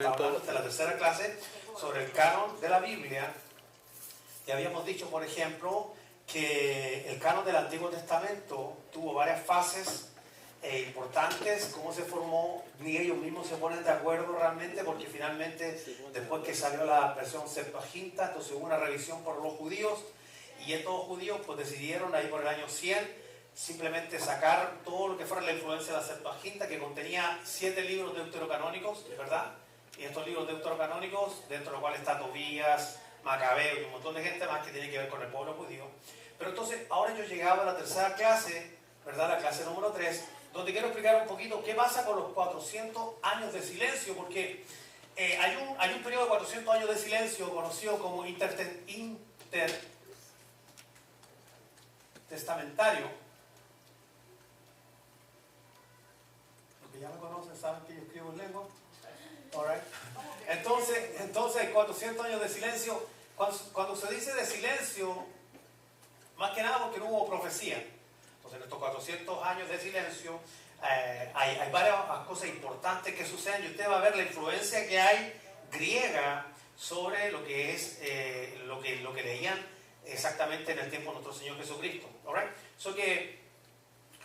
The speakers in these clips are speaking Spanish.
Hablando de la tercera clase sobre el canon de la Biblia, y habíamos dicho, por ejemplo, que el canon del Antiguo Testamento tuvo varias fases importantes, cómo se formó, ni ellos mismos se ponen de acuerdo realmente, porque finalmente, después que salió la versión Septuaginta, entonces hubo una revisión por los judíos, y estos judíos pues decidieron ahí por el año 100 simplemente sacar todo lo que fuera la influencia de la Septuaginta, que contenía 7 libros deuterocanónicos, ¿verdad? Y estos libros deuterocanónicos, dentro de los cuales está Tobías, Macabeo y un montón de gente más que tiene que ver con el pueblo judío. Pero entonces, ahora yo he llegado a la tercera clase, ¿verdad? La clase número 3, donde quiero explicar un poquito qué pasa con los 400 años de silencio, porque hay un periodo de 400 años de silencio conocido como intertestamentario. Los que ya me conocen saben que yo escribo en lengua. Alright. Entonces hay 400 años de silencio. Cuando se dice de silencio, más que nada porque no hubo profecía. Entonces en estos 400 años de silencio hay varias cosas importantes que suceden, y usted va a ver la influencia que hay griega sobre lo que es lo que leían exactamente en el tiempo de nuestro Señor Jesucristo. Alright. So que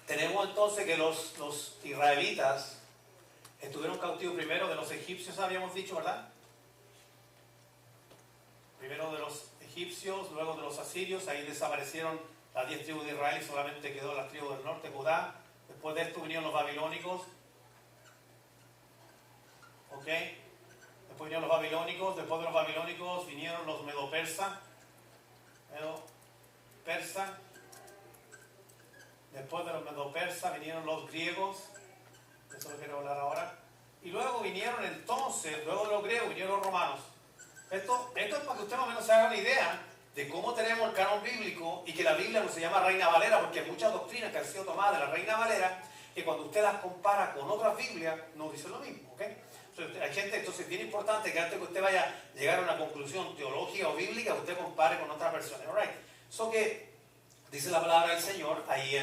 tenemos entonces que los israelitas estuvieron cautivos primero de los egipcios, habíamos dicho, ¿verdad? Primero de los egipcios, luego de los asirios, ahí desaparecieron las 10 tribus de Israel y solamente quedó la tribu del norte, Judá. Después de esto vinieron los babilónicos, ¿ok? Después vinieron los babilónicos, después de los babilónicos vinieron los medo-persa, después de los medo-persa vinieron los griegos. Eso lo quiero hablar ahora. Y luego vinieron entonces, luego de los griegos, vinieron los romanos. Esto es para que usted más o menos se haga una idea de cómo tenemos el canon bíblico, y que la Biblia no se llama Reina Valera, porque hay muchas doctrinas que han sido tomadas de la Reina Valera, que cuando usted las compara con otras Biblias, no dicen lo mismo. ¿Okay? Entonces, hay gente, entonces es bien importante que antes que usted vaya a llegar a una conclusión teológica o bíblica, usted compare con otras versiones. All right. So que dice la palabra del Señor ahí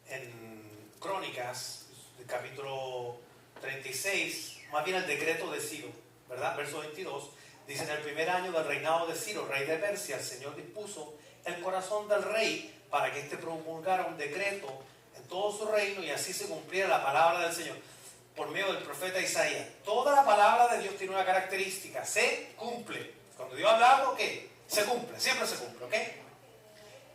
en Crónicas, capítulo 36, más bien el decreto de Ciro, ¿verdad? Verso 22, dice: en el primer año del reinado de Ciro, rey de Persia, el Señor dispuso el corazón del rey para que éste promulgara un decreto en todo su reino, y así se cumpliera la palabra del Señor por medio del profeta Isaías. Toda la palabra de Dios tiene una característica: se cumple. Cuando Dios habla algo, ¿qué? Se cumple, siempre se cumple, ¿ok?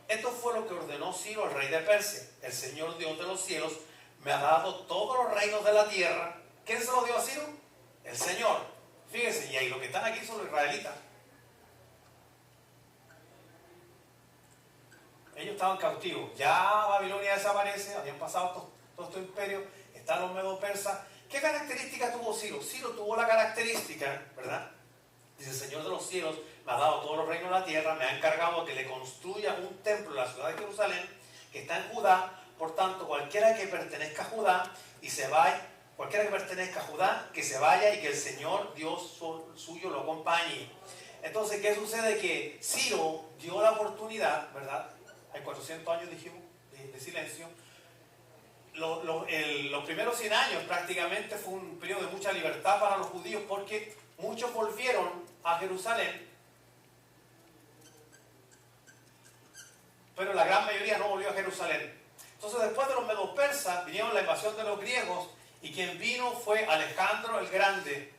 Esto fue lo que ordenó Ciro, el rey de Persia: el Señor Dios de los cielos me ha dado todos los reinos de la tierra. ¿Quién se lo dio a Ciro? El Señor. Fíjense, y ahí los que están aquí son los israelitas. Ellos estaban cautivos. Ya Babilonia desaparece, habían pasado todos estos imperios, están los medo-persas. ¿Qué característica tuvo Ciro? Ciro tuvo la característica, ¿verdad? Dice: el Señor de los cielos me ha dado todos los reinos de la tierra, me ha encargado de que le construya un templo en la ciudad de Jerusalén, que está en Judá. Por tanto, cualquiera que pertenezca a Judá y se vaya, cualquiera que pertenezca a Judá, que se vaya, y que el Señor Dios suyo lo acompañe. Entonces, ¿qué sucede? Que Ciro dio la oportunidad, ¿verdad? Hay 400 años, dijimos, de silencio. Los primeros 100 años prácticamente fue un periodo de mucha libertad para los judíos, porque muchos volvieron a Jerusalén, pero la gran mayoría no volvió a Jerusalén. Entonces, después de los medo-persas vinieron la invasión de los griegos, y quien vino fue Alejandro el Grande.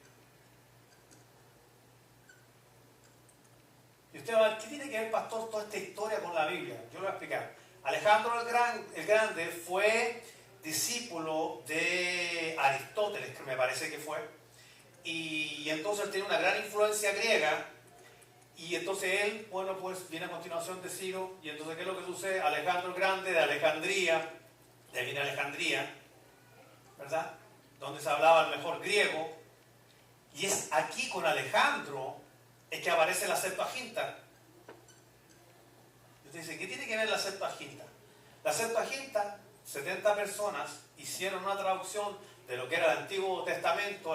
Y usted va a ver, ¿qué tiene que ver, pastor, toda esta historia con la Biblia? Yo lo voy a explicar. Alejandro el Grande fue discípulo de Aristóteles, que me parece que fue, y entonces él tiene una gran influencia griega. Y entonces él, bueno, pues viene a continuación de Ciro. Y entonces, ¿qué es lo que sucede? Alejandro el Grande, de Alejandría, de ahí viene Alejandría, ¿verdad? Donde se hablaba el mejor griego. Y es aquí con Alejandro es que aparece la Septuaginta. Y usted dice: ¿qué tiene que ver la Septuaginta? La Septuaginta, 70 personas hicieron una traducción de lo que era el Antiguo Testamento,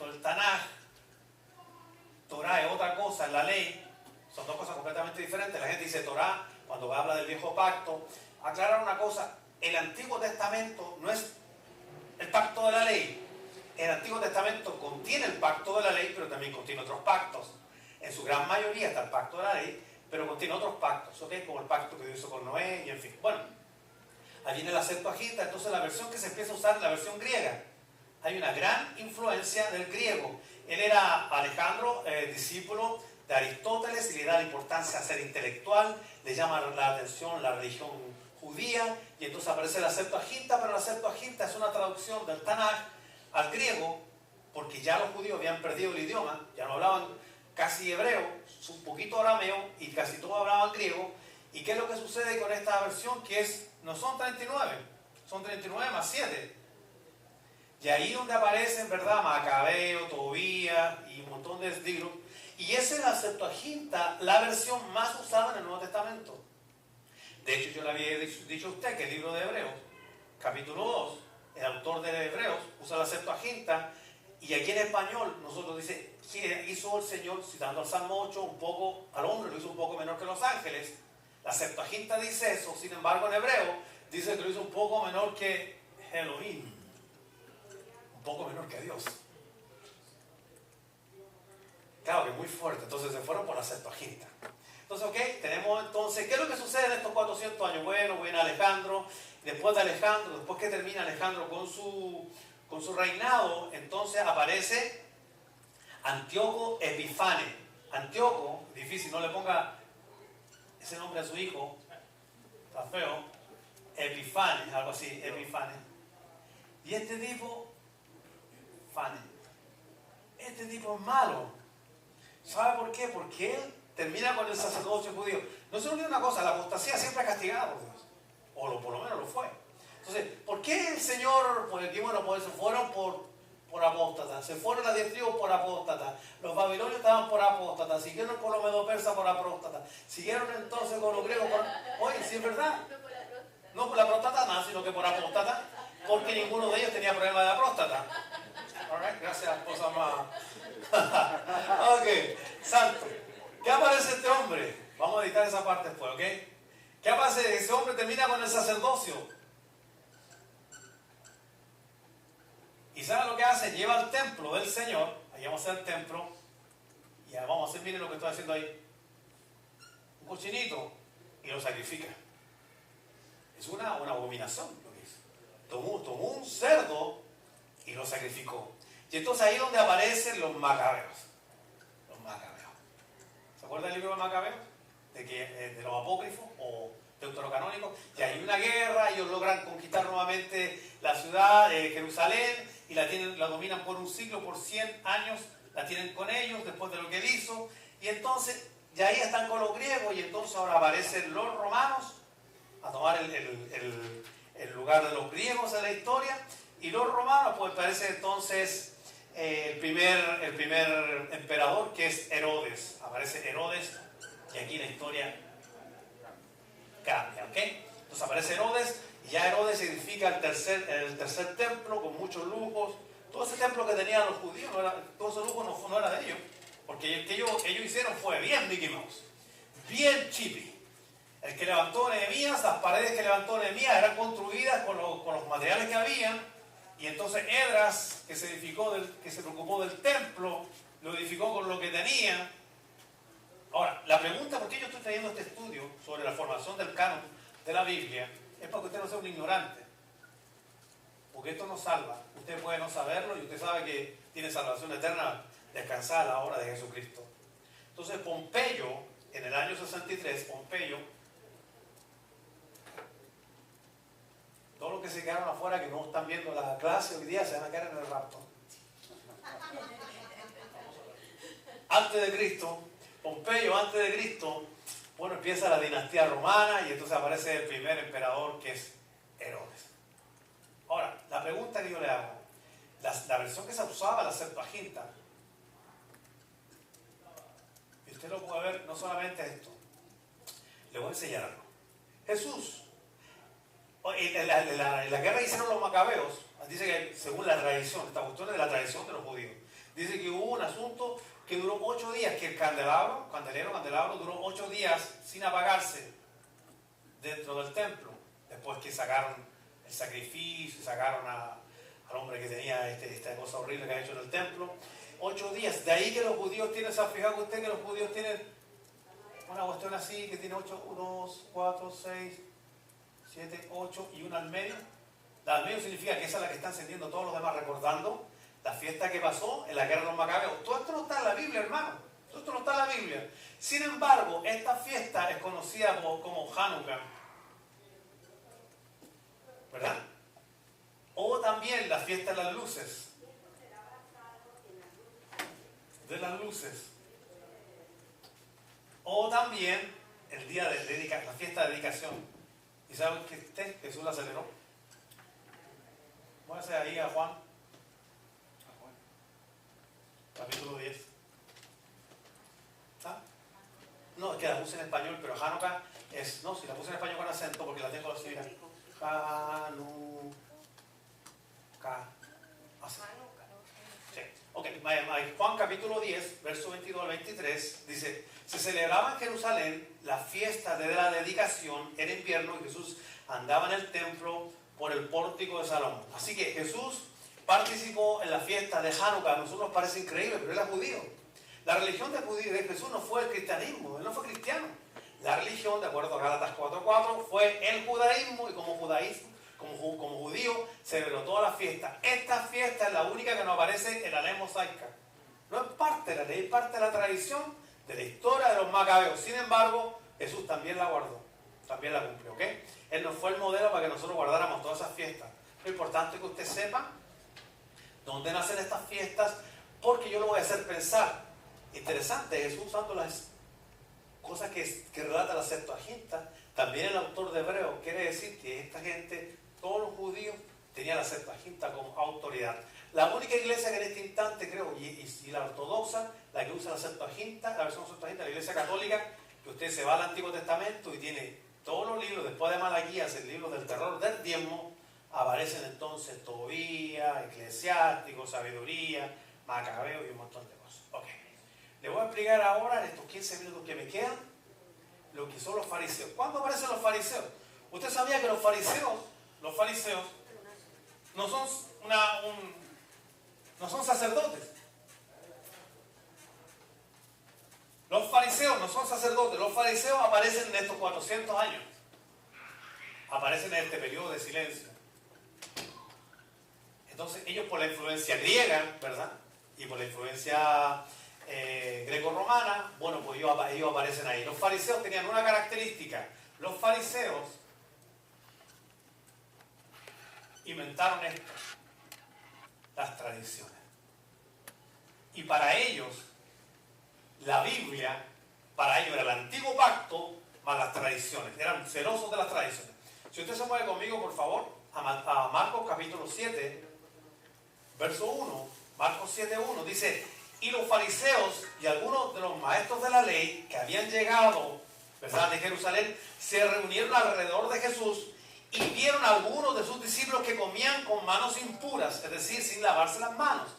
el Tanaj. Torah es otra cosa, es la ley. Son dos cosas completamente diferentes. La gente dice Torah cuando habla del viejo pacto. Aclarar una cosa: el Antiguo Testamento no es el pacto de la ley, el Antiguo Testamento contiene el pacto de la ley, pero también contiene otros pactos. En su gran mayoría está el pacto de la ley, pero contiene otros pactos, ¿ok? Como el pacto que Dios hizo con Noé, y en fin. Bueno, ahí viene la Septuaginta, entonces la versión que se empieza a usar es la versión griega. Hay una gran influencia del griego. Él era Alejandro, discípulo de Aristóteles, y le da la importancia a ser intelectual, le llama la atención la religión judía, y entonces aparece la Septuaginta, pero la Septuaginta es una traducción del Tanaj al griego, porque ya los judíos habían perdido el idioma, ya no hablaban casi hebreo, un poquito arameo, y casi todos hablaban griego. ¿Y qué es lo que sucede con esta versión? Que no son 39, son 39 más 7. Y ahí donde aparecen, ¿verdad? Macabeo, Tobías y un montón de libros. Y esa es la Septuaginta, la versión más usada en el Nuevo Testamento. De hecho, yo le había dicho a usted que el libro de Hebreos, capítulo 2, el autor de Hebreos usa la Septuaginta, y aquí en español nosotros dice que hizo el Señor, citando al Salmo 8, un poco al hombre, lo hizo un poco menor que los ángeles. La Septuaginta dice eso, sin embargo en hebreo dice que lo hizo un poco menor que Elohim, un poco menor que Dios. Claro que muy fuerte, entonces se fueron por la Septuaginta. Entonces, ok, tenemos entonces, ¿qué es lo que sucede en estos 400 años? Bueno, viene Alejandro, después de Alejandro, después que termina Alejandro con su reinado, entonces aparece Antíoco Epifane. Antíoco, difícil, no le ponga ese nombre a su hijo, está feo, Epifane, algo así, Epifane. Y este tipo es malo. ¿Sabe por qué? Porque él termina con el sacerdocio judío. No se olvide una cosa, la apostasía siempre es castigada por Dios, o por lo menos lo fue. Entonces, ¿por qué el Señor, porque bueno, pues se fueron por apóstatas, se fueron las 10 tribus por apóstatas, los babilonios estaban por apóstatas, siguieron con los medo-persas por apóstatas, siguieron entonces con los griegos por... Oye, sí es verdad, no por la próstata nada, sino que por apóstata, porque ninguno de ellos tenía problema de la próstata. Alright, gracias, esposa más. Ok, santo. ¿Qué aparece este hombre? Vamos a editar esa parte después, ¿ok? ¿Qué aparece? Ese hombre termina con el sacerdocio. ¿Y sabe lo que hace? Lleva al templo del Señor, ahí vamos a hacer el templo, y ahora vamos a hacer, miren lo que estoy haciendo ahí, un cochinito, y lo sacrifica. Es una abominación lo que hizo. Tomó un cerdo y lo sacrificó. Y entonces ahí es donde aparecen los macabeos. Los macabeos. ¿Se acuerda del libro de Macabeos? De los apócrifos o deuterocanónicos. Y hay una guerra, ellos logran conquistar nuevamente la ciudad de Jerusalén y la dominan por un siglo, por 100 años, la tienen con ellos después de lo que él hizo. Y entonces, ya ahí están con los griegos, y entonces ahora aparecen los romanos a tomar el lugar de los griegos en la historia. Y los romanos, pues parece entonces el primer emperador, que es Herodes. Aparece Herodes, y aquí la historia cambia, ¿ok? Entonces aparece Herodes, y ya Herodes edifica el tercer templo con muchos lujos. Todo ese templo que tenían los judíos, todo ese lujo no era de ellos, porque el que ellos hicieron fue bien Mickey Mouse, bien chippy. El que levantó Nehemías, las paredes que levantó Nehemías eran construidas con los materiales que habían, y entonces Esdras, que se preocupó del templo, lo edificó con lo que tenía. Ahora, la pregunta, ¿por qué yo estoy trayendo este estudio sobre la formación del canon de la Biblia? Es para que usted no sea un ignorante, porque esto nos salva. Usted puede no saberlo, y usted sabe que tiene salvación eterna descansada a la hora de Jesucristo. Entonces Pompeyo, en el año 63, Pompeyo, todos los que se quedaron afuera, que no están viendo la clase hoy día, se van a quedar en el rapto. Antes de Cristo, Pompeyo, antes de Cristo, bueno, empieza la dinastía romana, y entonces aparece el primer emperador, que es Herodes. Ahora, la pregunta que yo le hago, la versión que se usaba, la Septuaginta, y usted lo puede ver, no solamente esto, le voy a enseñar algo. Jesús, en la guerra que hicieron los macabeos, dice que según la tradición, esta cuestión es de la tradición de los judíos, dice que hubo un asunto que duró 8 días, que el candelabro duró 8 días sin apagarse dentro del templo, después que sacaron el sacrificio, sacaron a al hombre que tenía esta cosa horrible que ha hecho en el templo. 8 días. De ahí que los judíos tienen, ¿se ha fijado usted que los judíos tienen una cuestión así, que tiene 8, 2, 4, 6, 7, 8 y una al medio? La al medio significa que esa es la que están encendiendo todos los demás, recordando la fiesta que pasó en la guerra de los Macabeos. Todo esto no está en la Biblia, hermano. Todo esto no está en la Biblia. Sin embargo, esta fiesta es conocida como Hanukkah, ¿verdad? O también la fiesta de las luces. De las luces. O también el día de la fiesta de dedicación. ¿Y saben que Jesús la celebró? Póngase ahí a Juan. Capítulo 10. ¿Ah? No, es que la puse en español, pero Hanukkah es... No, si la puse en español con acento, porque la tengo así, mira. Hanukkah. Así. Sí. Ok, Juan capítulo 10, verso 22 al 23, dice: se celebraba en Jerusalén la fiesta de la dedicación en invierno y Jesús andaba en el templo por el pórtico de Salomón. Así que Jesús participó en la fiesta de Hanukkah. A nosotros nos parece increíble, pero él era judío. La religión de Jesús no fue el cristianismo, él no fue cristiano. La religión, de acuerdo a Gálatas 4:4, fue el judaísmo, y como judío celebró toda la fiesta. Esta fiesta es la única que no aparece en la ley mosaica. No es parte de la ley, es parte de la tradición, de la historia de los macabeos. Sin embargo, Jesús también la guardó, también la cumplió, ¿ok? Él nos fue el modelo para que nosotros guardáramos todas esas fiestas. Lo importante es que usted sepa dónde nacen estas fiestas, porque yo lo voy a hacer pensar. Interesante, Jesús usando las cosas que relata la Septuaginta. También el autor de Hebreos quiere decir que esta gente, todos los judíos, tenían la Septuaginta como autoridad. La única iglesia que en este instante, creo, y la ortodoxa, la que usa la Septuaginta, la versión Septuaginta, la iglesia católica, que usted se va al Antiguo Testamento y tiene todos los libros, después de Malaquías, el libro del terror del diezmo, aparecen entonces Tobías, Eclesiástico, Sabiduría, Macabeo y un montón de cosas. Ok. Le voy a explicar ahora, en estos 15 minutos que me quedan, lo que son los fariseos. ¿Cuándo aparecen los fariseos? Usted sabía que los fariseos no son no son sacerdotes. Los fariseos no son sacerdotes. Los fariseos aparecen en estos 400 años. Aparecen en este periodo de silencio. Entonces ellos, por la influencia griega, ¿verdad? Y por la influencia greco-romana, bueno, pues ellos aparecen ahí. Los fariseos tenían una característica. Los fariseos inventaron esto, las tradiciones. Y para ellos, la Biblia, para ellos era el antiguo pacto más las tradiciones. Eran celosos de las tradiciones. Si usted se mueve conmigo, por favor, a Marcos capítulo 7, verso 1. Marcos 7:1 dice: y los fariseos y algunos de los maestros de la ley que habían llegado, ¿verdad?, de Jerusalén, se reunieron alrededor de Jesús y vieron a algunos de sus discípulos que comían con manos impuras, es decir, sin lavarse las manos.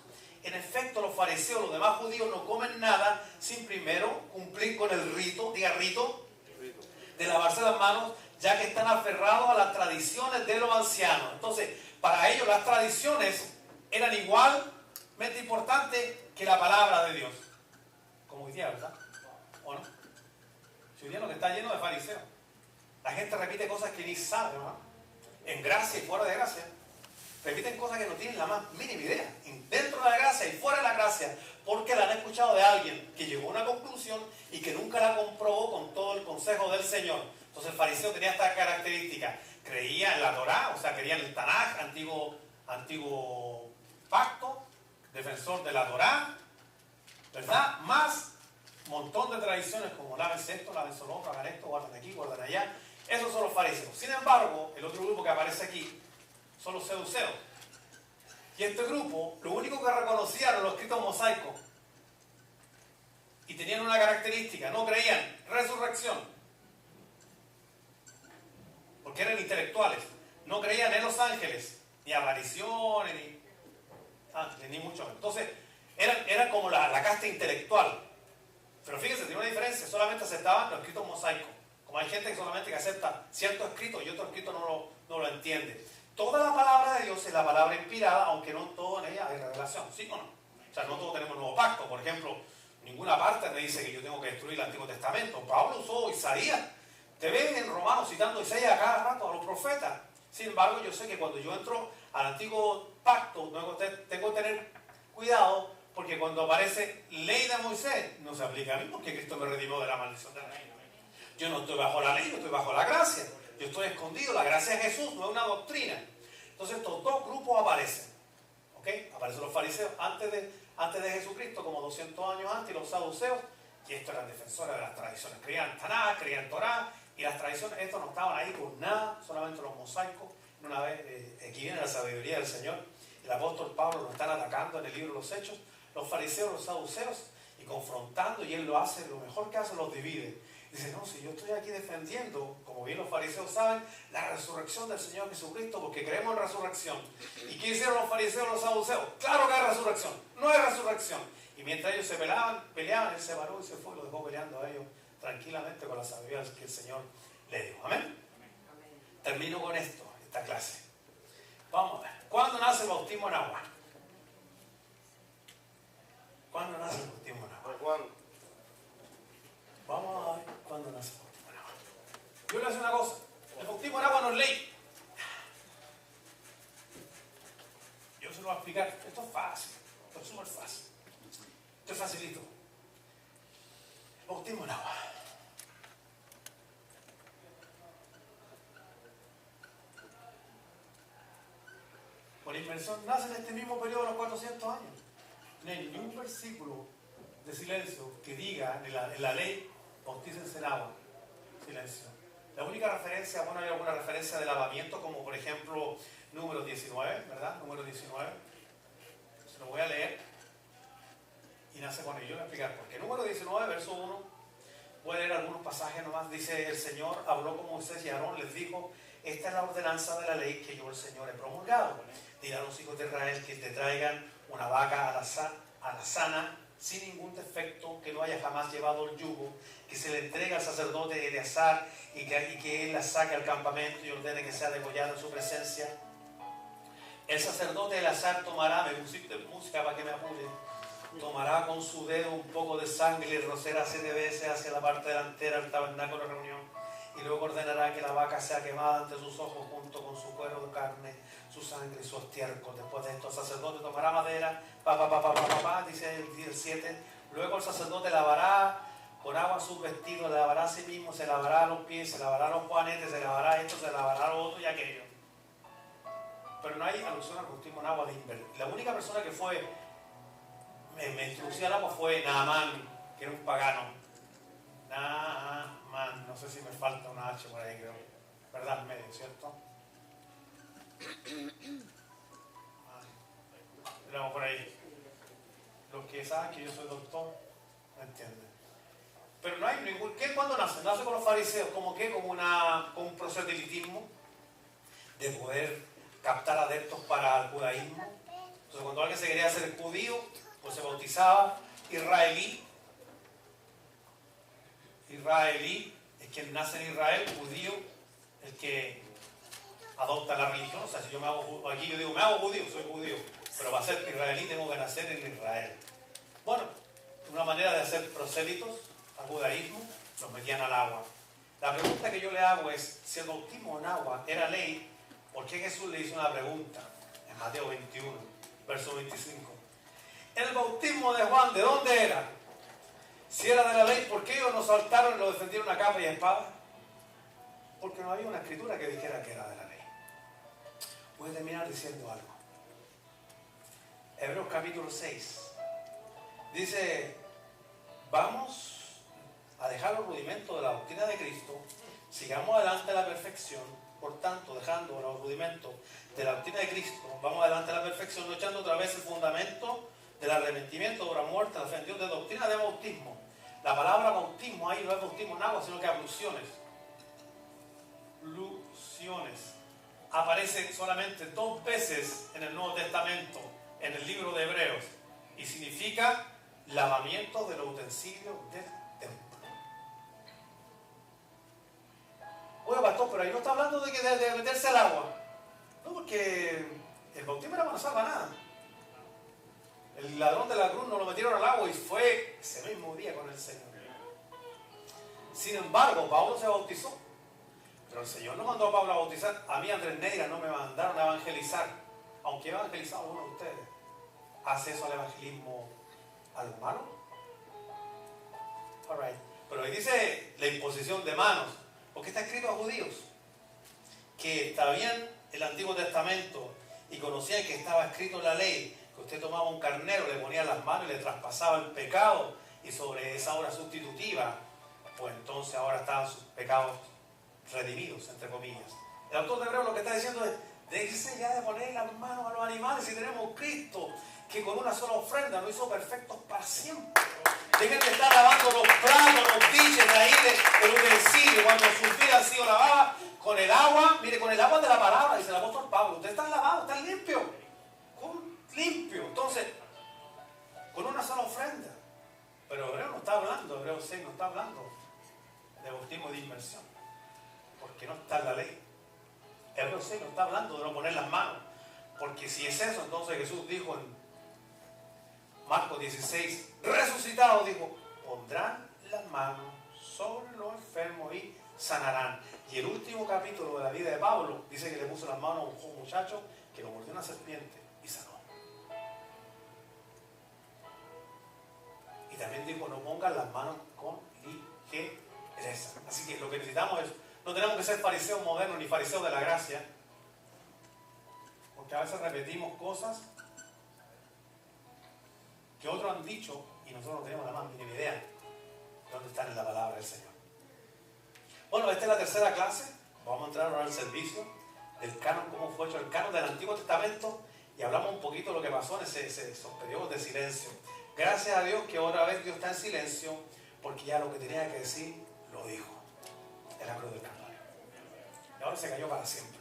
En efecto, los fariseos, los demás judíos, no comen nada sin primero cumplir con el rito, diga rito, de lavarse las manos, ya que están aferrados a las tradiciones de los ancianos. Entonces, para ellos las tradiciones eran igualmente importantes que la palabra de Dios. Como hoy día, ¿verdad? ¿O no? Si hoy día lo que está lleno de fariseos. La gente repite cosas que ni sabe, ¿no? En gracia y fuera de gracia. Repiten cosas que no tienen la más mínima idea. Dentro de la gracia y fuera de la gracia. Porque la han escuchado de alguien que llegó a una conclusión y que nunca la comprobó con todo el consejo del Señor. Entonces el fariseo tenía esta característica. Creía en la Torá, o sea, creía en el Tanaj, antiguo pacto, defensor de la Torá, ¿verdad? Más un montón de tradiciones como lávense esto, lávense lo otro, hagan esto, guarden aquí, guarden allá. Esos son los fariseos. Sin embargo, el otro grupo que aparece aquí son los seduceos. Y este grupo, lo único que reconocían eran los escritos mosaicos. Y tenían una característica: no creían resurrección. Porque eran intelectuales. No creían en los ángeles, ni apariciones, ni mucho menos. Entonces, eran como la casta intelectual. Pero fíjense, tiene una diferencia. Solamente aceptaban los escritos mosaicos. Como hay gente que solamente acepta cierto escrito y otro escrito no lo entiende. Toda la palabra de Dios es la palabra inspirada, aunque no todo en ella hay revelación, ¿sí o no? O sea, no todos tenemos nuevo pacto. Por ejemplo, ninguna parte me dice que yo tengo que destruir el Antiguo Testamento. Pablo usó Isaías. Te ven en Romanos citando a Isaías a cada rato, a los profetas. Sin embargo, yo sé que cuando yo entro al Antiguo Pacto, tengo que tener cuidado, porque cuando aparece ley de Moisés, no se aplica a mí, porque Cristo me redimió de la maldición de la ley. Yo no estoy bajo la ley, yo estoy bajo la gracia. Yo estoy escondido, la gracia es Jesús, no es una doctrina. Entonces estos dos grupos aparecen. ¿Ok? Aparecen los fariseos antes de Jesucristo, como 200 años antes, y los saduceos, y estos eran defensores de las tradiciones. Creían Tanás, creían Torá, y las tradiciones, estos no estaban ahí con nada, solamente los mosaicos. Una vez, aquí viene la sabiduría del Señor. El apóstol Pablo lo están atacando en el libro de los Hechos, los fariseos, los saduceos, y confrontando, y él lo hace, lo mejor que hace, los divide. Dice, no, si yo estoy aquí defendiendo, como bien los fariseos saben, la resurrección del Señor Jesucristo, porque creemos en resurrección. ¿Y qué hicieron los fariseos y los saduceos? Claro que hay resurrección, no hay resurrección. Y mientras ellos se peleaban, él se paró y se fue y lo dejó peleando a ellos tranquilamente con la sabiduría que el Señor le dio. ¿Amén? Termino con esto, esta clase. Vamos a ver. ¿Cuándo nace el bautismo en agua? ¿Cuándo nace el bautismo en agua? ¿Cuándo? Vamos a ver cuándo nace el bautismo en agua. Yo le voy a decir una cosa. El bautismo en agua no es ley. Yo se lo voy a explicar. Esto es fácil. Esto es súper fácil. Esto es facilito. El bautismo en agua. Por inmersión nace en este mismo periodo de los 400 años. No hay ningún versículo de silencio que diga en la ley, bautícense en agua. Silencio. La única referencia, bueno, hay alguna referencia de lavamiento, como por ejemplo número 19, ¿verdad? Número 19. Se lo voy a leer y nace con ello. Voy a explicar por qué. Número 19, verso 1. Voy a leer algunos pasajes nomás. Dice, el Señor habló con Moisés y Aarón, les dijo, esta es la ordenanza de la ley que yo, el Señor, he promulgado. Dirán los hijos de Israel que te traigan una vaca a la sana, sin ningún defecto, que no haya jamás llevado el yugo, que se le entregue al sacerdote Eleazar y que él la saque al campamento y ordene que sea degollada en su presencia. El sacerdote Eleazar tomará, me pusiste música para que me apure, tomará con su dedo un poco de sangre y le rocerá 7 veces hacia la parte delantera del tabernáculo de reunión, y luego ordenará que la vaca sea quemada ante sus ojos junto con su cuero de carne, su sangre y su estiércol. Después de esto el sacerdote tomará madera, dice el 7. Luego el sacerdote lavará con agua sus vestidos, lavará a sí mismo, se lavará los pies, se lavará los juanetes, se lavará esto, se lavará lo otro y aquello. Pero no hay alusión al bautismo en agua de invertir. La única persona que fue me introducía al agua fue Naamán, que era un pagano. Naamán, no sé si me falta una H por ahí, creo. ¿Verdad? En medio, ¿cierto? Vamos por ahí. Los que saben que yo soy doctor, ¿me entienden? Pero no hay ningún... ¿Qué cuando nace? Nace con los fariseos, ¿como qué? Como un proselitismo de poder captar adeptos para el judaísmo. Entonces cuando alguien se quería hacer judío, pues se bautizaba israelí. Israelí es quien nace en Israel, judío, el que adopta la religión. O sea, si yo me hago, aquí yo digo, me hago judío, soy judío, pero para ser israelí tengo que nacer en Israel. Bueno, una manera de hacer prosélitos al judaísmo, los metían al agua. La pregunta que yo le hago es, si el bautismo en agua era ley, ¿por qué Jesús le hizo una pregunta? En Mateo 21, verso 25. El bautismo de Juan, ¿de dónde era? Si era de la ley, ¿por qué ellos no saltaron y lo defendieron a capa y a espada? Porque no había una escritura que dijera que era de la ley. Voy a terminar diciendo algo. Hebreos capítulo 6. Dice, vamos a dejar los rudimentos de la doctrina de Cristo, sigamos adelante a la perfección. Por tanto, dejando los rudimentos de la doctrina de Cristo, vamos adelante a la perfección, no echando otra vez el fundamento del arrepentimiento, de la muerte, la fe en Dios, de doctrina de bautismo. La palabra bautismo ahí no es bautismo en agua, sino que abluciones. Abluciones. Aparece solamente 2 veces en el Nuevo Testamento, en el libro de Hebreos, y significa lavamiento de los utensilios del templo. Oye, pastor, pero ahí no está hablando de meterse al agua. No, porque el bautismo no salva nada. El ladrón de la cruz no lo metieron al agua y fue ese mismo día con el Señor. Sin embargo, Pablo se bautizó. Pero el Señor no mandó a Pablo a bautizar. A mí, Andrés Neira, no me mandaron a evangelizar. Aunque he evangelizado a uno de ustedes. ¿Hace eso al evangelismo a los malos? All right. Pero ahí dice la imposición de manos. Porque está escrito a judíos que sabían el Antiguo Testamento y conocían que estaba escrito en la ley que usted tomaba un carnero, le ponía las manos y le traspasaba el pecado, y sobre esa obra sustitutiva, pues entonces ahora estaban sus pecados redimidos, entre comillas. El autor de Hebreos lo que está diciendo es: déjese ya de poner las manos a los animales si tenemos un Cristo que con una sola ofrenda nos hizo perfectos para siempre. Dejen de estar lavando los platos, los diches de ahí del utensilio, cuando sus vidas han sido lavadas con el agua, mire, con el agua de la palabra, dice el apóstol Pablo. Ustedes están lavados, están limpios. Limpio. Entonces, con una sola ofrenda. Pero Hebreo no está hablando, Hebreo 6 no está hablando de bautismo de inmersión, porque no está en la ley. Hebreo 6 no está hablando de no poner las manos, porque si es eso, entonces Jesús dijo en Marcos 16, resucitado, dijo: pondrán las manos sobre los enfermos y sanarán. Y el último capítulo de la vida de Pablo dice que le puso las manos a un muchacho que lo mordió una serpiente y sanó. Y también dijo: no pongan las manos con ligereza. Así que lo que necesitamos es, no tenemos que ser fariseos modernos ni fariseos de la gracia, porque a veces repetimos cosas que otros han dicho y nosotros no tenemos la más mínima idea de dónde están en la palabra del Señor. Bueno, esta es la tercera clase. Vamos a entrar ahora al servicio del canon, cómo fue hecho el canon del Antiguo Testamento, y hablamos un poquito de lo que pasó en esos periodos de silencio. Gracias a Dios que otra vez Dios está en silencio, porque ya lo que tenía que decir lo dijo en la cruz del Calvario. Y ahora se cayó para siempre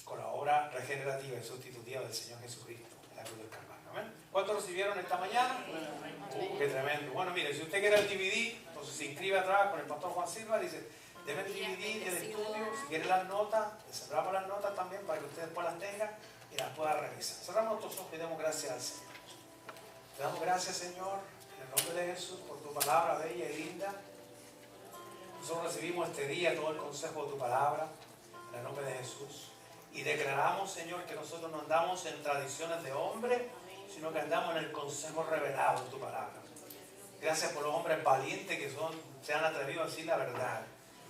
con la obra regenerativa y sustitutiva del Señor Jesucristo en la cruz del Calvario. ¿Amén? ¿Cuántos recibieron esta mañana? ¡Qué tremendo! Bueno, mire, si usted quiere el DVD, entonces se inscribe atrás con el pastor Juan Silva, dice: deme el DVD del estudio, si quiere las notas, le cerramos las notas también para que usted después las tenga y las pueda revisar. Cerramos nuestros ojos y damos gracias al Señor. Te damos gracias, Señor, en el nombre de Jesús, por tu palabra bella y linda. Nosotros recibimos este día todo el consejo de tu palabra, en el nombre de Jesús. Y declaramos, Señor, que nosotros no andamos en tradiciones de hombre, sino que andamos en el consejo revelado de tu palabra. Gracias por los hombres valientes que se han atrevido a decir la verdad,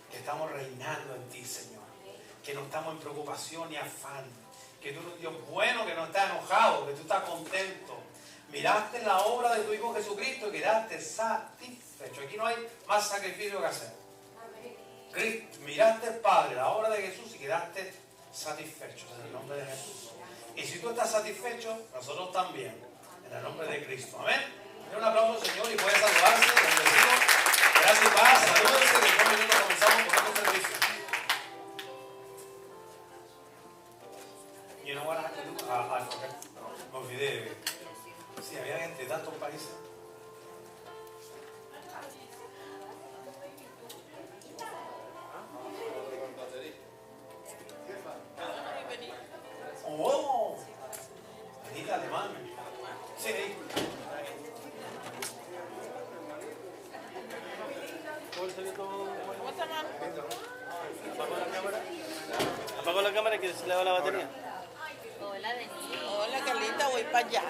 que estamos reinando en ti, Señor, que no estamos en preocupación ni afán, que tú eres un Dios bueno, que no estás enojado, que tú estás contento. Miraste la obra de tu Hijo Jesucristo y quedaste satisfecho. Aquí no hay más sacrificio que hacer. Cristo, miraste, Padre, la obra de Jesús y quedaste satisfecho en el nombre de Jesús. Y si tú estás satisfecho, nosotros también, en el nombre de Cristo. Amén. Den un aplauso, Señor, y puede saludarse. Bendecido. Gracias y paz. Salúdense. En 2 minutos comenzamos con este servicio. You know what I have to do? I forgot. Me olvidé. Sí, había gente de tantos países. ¡Oh! Venid alemán. Sí, ahí. ¿Cómo está, man? Apagó la cámara que se le va la batería. Hola, Denise. Hola, Carlita, voy para allá.